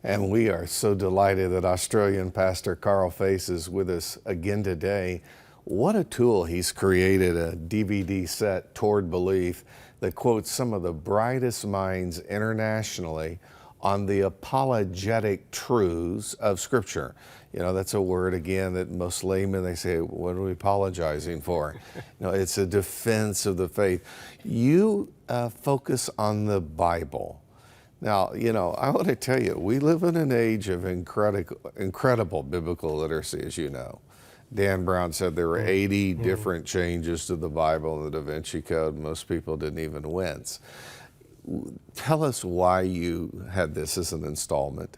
And we are so delighted that Australian pastor Karl Faase is with us again today. What a tool he's created, a DVD set, Toward Belief, that quotes some of the brightest minds internationally on the apologetic truths of Scripture. You know, that's a word, again, that most laymen, they say, what are we apologizing for? You know, it's a defense of the faith. You focus on the Bible. Now, you know, I want to tell you, we live in an age of incredible biblical literacy, as you know. Dan Brown said there were 80 different changes to the Bible in the Da Vinci Code. Most people didn't even wince. Tell us why you had this as an installment.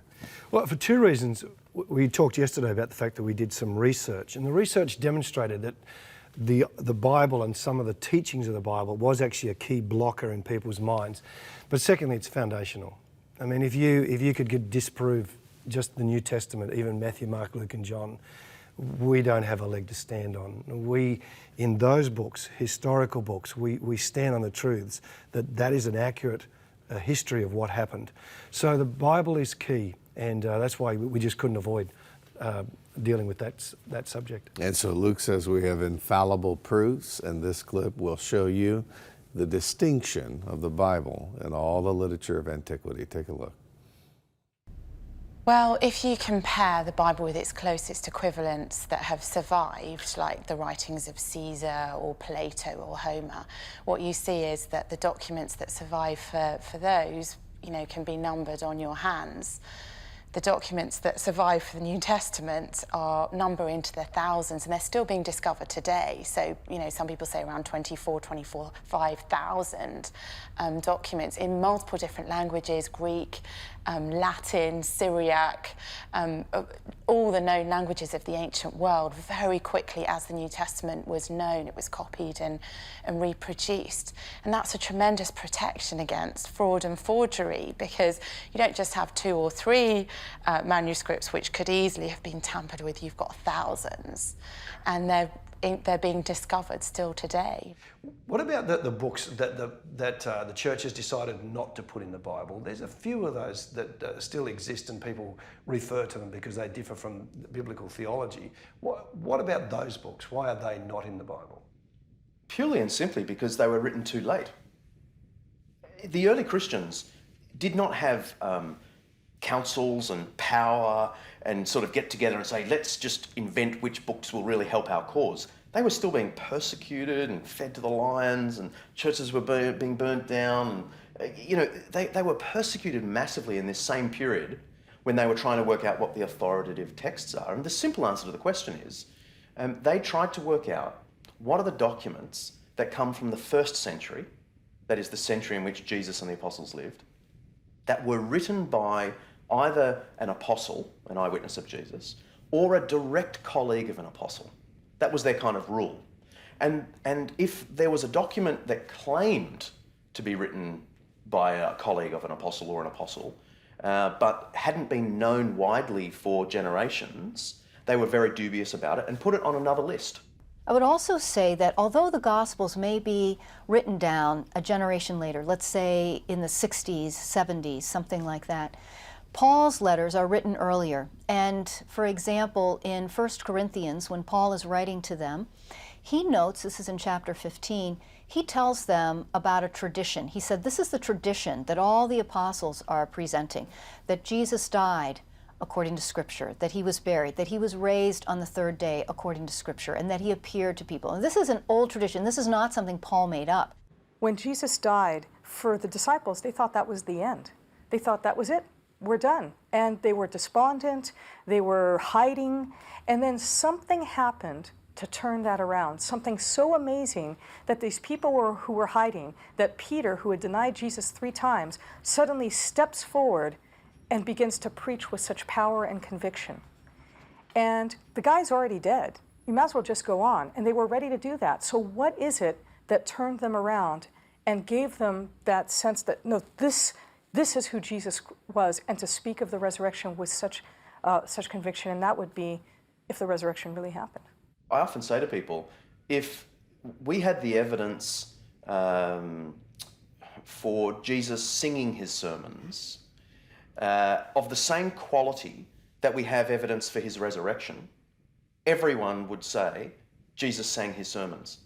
Well, for two reasons. We talked yesterday about the fact that we did some research, and the research demonstrated that the Bible and some of the teachings of the Bible was actually a key blocker in people's minds. But secondly, it's foundational. I mean, if you could disprove just the New Testament, even Matthew, Mark, Luke, and John, we don't have a leg to stand on. We, in those books, historical books, we stand on the truths that is an accurate history of what happened. So the Bible is key, and that's why we just couldn't avoid dealing with that subject. And so Luke says we have infallible proofs, and this clip will show you the distinction of the Bible in all the literature of antiquity. Take a look. Well, if you compare the Bible with its closest equivalents that have survived, like the writings of Caesar or Plato or Homer, what you see is that the documents that survive for those, you know, can be numbered on your hands. The documents that survive for the New Testament number into the thousands, and they're still being discovered today. So, you know, some people say around 5,000 documents in multiple different languages: Greek, Latin, Syriac, all the known languages of the ancient world. Very quickly, as the New Testament was known, it was copied and reproduced. And that's a tremendous protection against fraud and forgery, because you don't just have 2 or 3 manuscripts which could easily have been tampered with. You've got thousands, and they're being discovered still today. What about the books that the church has decided not to put in the Bible? There's a few of those that still exist, and people refer to them because they differ from biblical theology. What about those books? Why are they not in the Bible? Purely and simply because they were written too late. The early Christians did not have councils and power and sort of get together and say, let's just invent which books will really help our cause. They were still being persecuted and fed to the lions, and churches were being burnt down. And, you know, they were persecuted massively in this same period when they were trying to work out what the authoritative texts are. And the simple answer to the question is, they tried to work out what are the documents that come from the 1st century, that is the century in which Jesus and the apostles lived, that were written by either an apostle, an eyewitness of Jesus, or a direct colleague of an apostle. That was their kind of rule. And if there was a document that claimed to be written by a colleague of an apostle or an apostle, but hadn't been known widely for generations, they were very dubious about it and put it on another list. I would also say that although the Gospels may be written down a generation later, let's say in the 60s, 70s, something like that, Paul's letters are written earlier. And for example, in 1 Corinthians, when Paul is writing to them, he notes, this is in chapter 15, he tells them about a tradition. He said, this is the tradition that all the apostles are presenting, that Jesus died according to Scripture, that he was buried, that he was raised on the 3rd day according to Scripture, and that he appeared to people. And this is an old tradition. This is not something Paul made up. When Jesus died, for the disciples, they thought that was the end. They thought that was it. We're done. And they were despondent, they were hiding, and then something happened to turn that around. Something so amazing that these people who were hiding, that Peter, who had denied Jesus 3 times, suddenly steps forward and begins to preach with such power and conviction. And the guy's already dead. You might as well just go on. And they were ready to do that. So what is it that turned them around and gave them that sense that, no, this is who Jesus was, and to speak of the resurrection with such conviction? And that would be if the resurrection really happened. I often say to people, if we had the evidence for Jesus singing his sermons, of the same quality that we have evidence for his resurrection, everyone would say Jesus sang his sermons.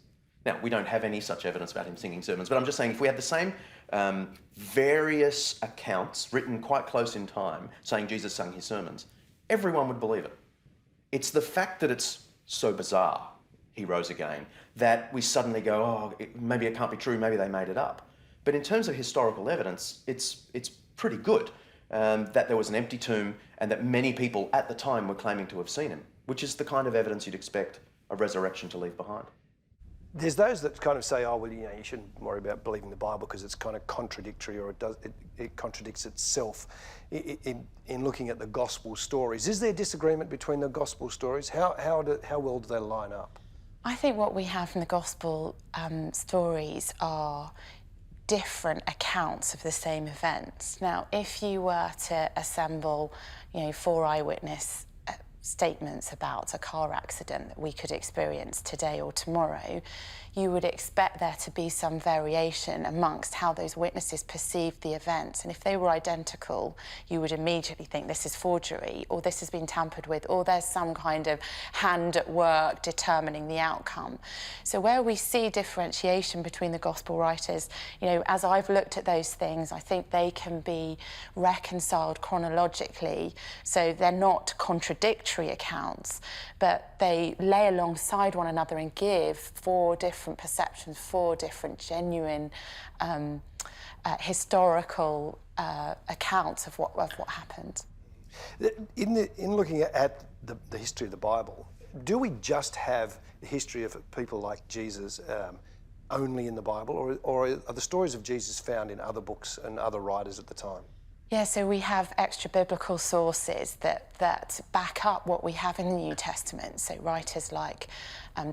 Now, we don't have any such evidence about him singing sermons, but I'm just saying if we had the same various accounts written quite close in time saying Jesus sang his sermons, everyone would believe it. It's the fact that it's so bizarre, he rose again, that we suddenly go, oh, maybe it can't be true, maybe they made it up. But in terms of historical evidence, it's pretty good that there was an empty tomb and that many people at the time were claiming to have seen him, which is the kind of evidence you'd expect a resurrection to leave behind. There's those that kind of say, oh, well, you shouldn't worry about believing the Bible because it's kind of contradictory, or it contradicts itself in looking at the gospel stories. Is there disagreement between the gospel stories? How well do they line up? I think what we have in the gospel stories are different accounts of the same events. Now, if you were to assemble, 4 eyewitness statements about a car accident that we could experience today or tomorrow, you would expect there to be some variation amongst how those witnesses perceived the events. And if they were identical, you would immediately think this is forgery, or this has been tampered with, or there's some kind of hand at work determining the outcome. So where we see differentiation between the gospel writers, as I've looked at those things, I think they can be reconciled chronologically. So they're not contradictory accounts, but they lay alongside one another and give 4 different perceptions, 4 different genuine historical accounts of what happened. In looking at the history of the Bible, do we just have the history of people like Jesus only in the Bible, or are the stories of Jesus found in other books and other writers at the time? Yeah, so we have extra biblical sources that back up what we have in the New Testament. So writers like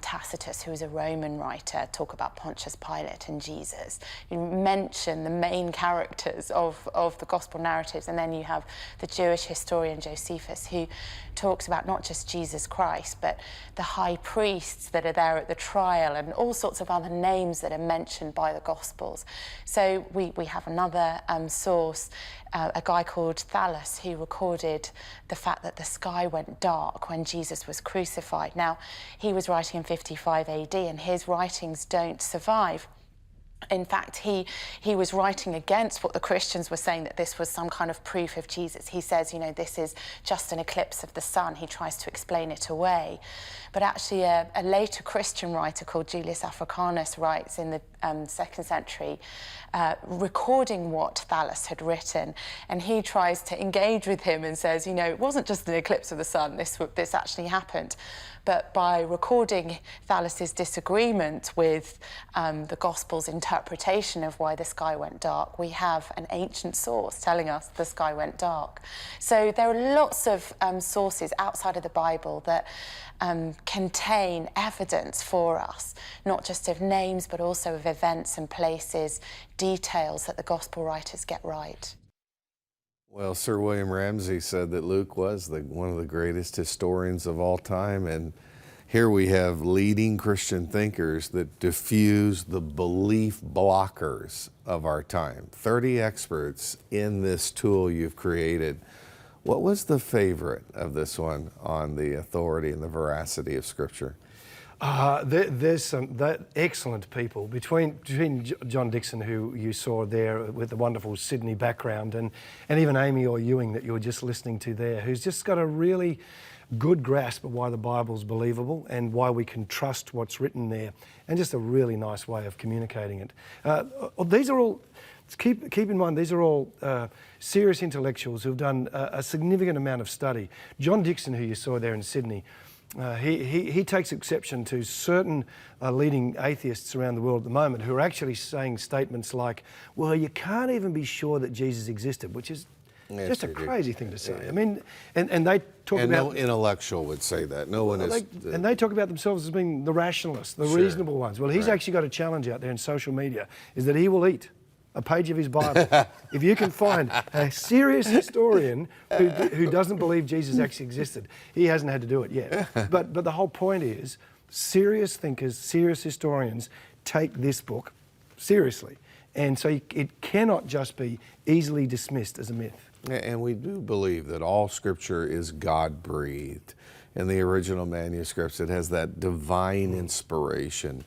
Tacitus, who is a Roman writer, talk about Pontius Pilate and Jesus. You mention the main characters of the gospel narratives, and then you have the Jewish historian Josephus, who talks about not just Jesus Christ, but the high priests that are there at the trial and all sorts of other names that are mentioned by the Gospels. So we have another source, a guy called Thallus, who recorded the fact that the sky went dark when Jesus was crucified. Now, he was writing in 55 AD, and his writings don't survive. In fact, he was writing against what the Christians were saying, that this was some kind of proof of Jesus. He says, this is just an eclipse of the sun. He tries to explain it away. But actually, a later Christian writer called Julius Africanus writes in the 2nd century, recording what Thallus had written. And he tries to engage with him and says, it wasn't just an eclipse of the sun. This actually happened. But by recording Thallus's disagreement with the Gospel's interpretation of why the sky went dark, we have an ancient source telling us the sky went dark. So there are lots of sources outside of the Bible that contain evidence for us, not just of names, but also of events and places, details that the Gospel writers get right. Well, Sir William Ramsay said that Luke was one of the greatest historians of all time, and here we have leading Christian thinkers that diffuse the belief blockers of our time. 30 experts in this tool you've created. What was the favorite of this one on the authority and the veracity of Scripture? There's some excellent people between John Dixon, who you saw there with the wonderful Sydney background, and even Amy or Ewing that you were just listening to there, who's just got a really good grasp of why the Bible's believable and why we can trust what's written there, and just a really nice way of communicating it. These are all, keep in mind, these are all serious intellectuals who've done a significant amount of study. John Dixon, who you saw there in Sydney, he takes exception to certain leading atheists around the world at the moment who are actually saying statements like, well, you can't even be sure that Jesus existed, which is just a crazy thing to say. I mean, and they talk about... no intellectual would say that. No one is... And they talk about themselves as being the rationalists, the reasonable ones. Well, he's actually got a challenge out there in social media, is that he will eat a page of his Bible. If you can find a serious historian who doesn't believe Jesus actually existed, he hasn't had to do it yet. But the whole point is, serious thinkers, serious historians take this book seriously. And so it cannot just be easily dismissed as a myth. And we do believe that all Scripture is God-breathed. In the original manuscripts, it has that divine inspiration.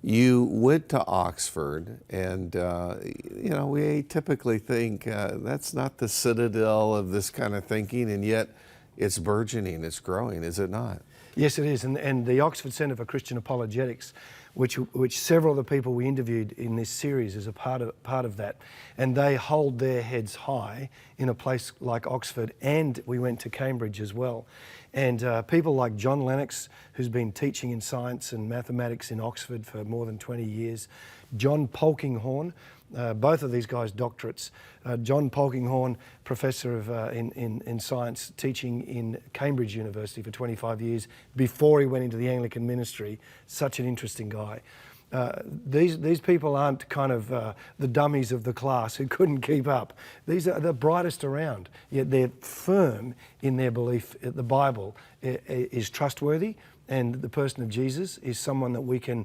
You went to Oxford, and we typically think that's not the citadel of this kind of thinking, and yet it's burgeoning, it's growing, is it not? Yes, it is. And the Oxford Centre for Christian Apologetics, which several of the people we interviewed in this series is a part of that. And they hold their heads high in a place like Oxford, and we went to Cambridge as well. And people like John Lennox, who's been teaching in science and mathematics in Oxford for more than 20 years, John Polkinghorne, both of these guys doctorates. John Polkinghorne, professor of in science, teaching in Cambridge University for 25 years before he went into the Anglican ministry. Such an interesting guy. These people aren't kind of the dummies of the class who couldn't keep up. These are the brightest around, yet they're firm in their belief that the Bible is trustworthy, and the person of Jesus is someone that we can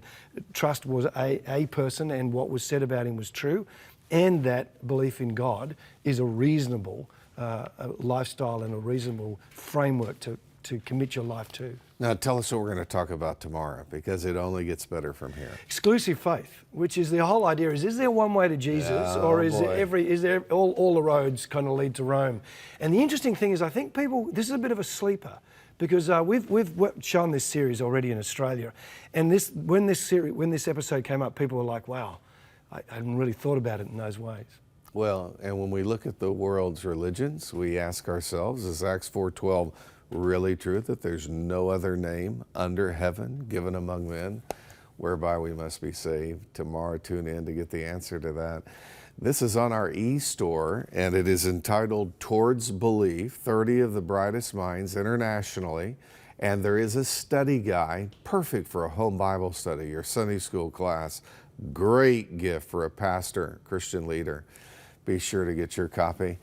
trust was a person, and what was said about him was true, and that belief in God is a reasonable lifestyle and a reasonable framework to commit your life to. Now tell us what we're going to talk about tomorrow, because it only gets better from here. Exclusive faith, which is the whole idea is there one way to Jesus, or is there all the roads kind of lead to Rome? And the interesting thing is, I think this is a bit of a sleeper, because we've shown this series already in Australia, and when this episode came up, people were like, wow, I hadn't really thought about it in those ways. Well, and when we look at the world's religions, we ask ourselves, is Acts 4:12 really true, that there's no other name under heaven given among men whereby we must be saved? Tomorrow, tune in to get the answer to that. This is on our e-store, and it is entitled Towards Belief, 30 of the Brightest Minds internationally. And there is a study guide, perfect for a home Bible study, your Sunday school class. Great gift for a pastor, Christian leader. Be sure to get your copy.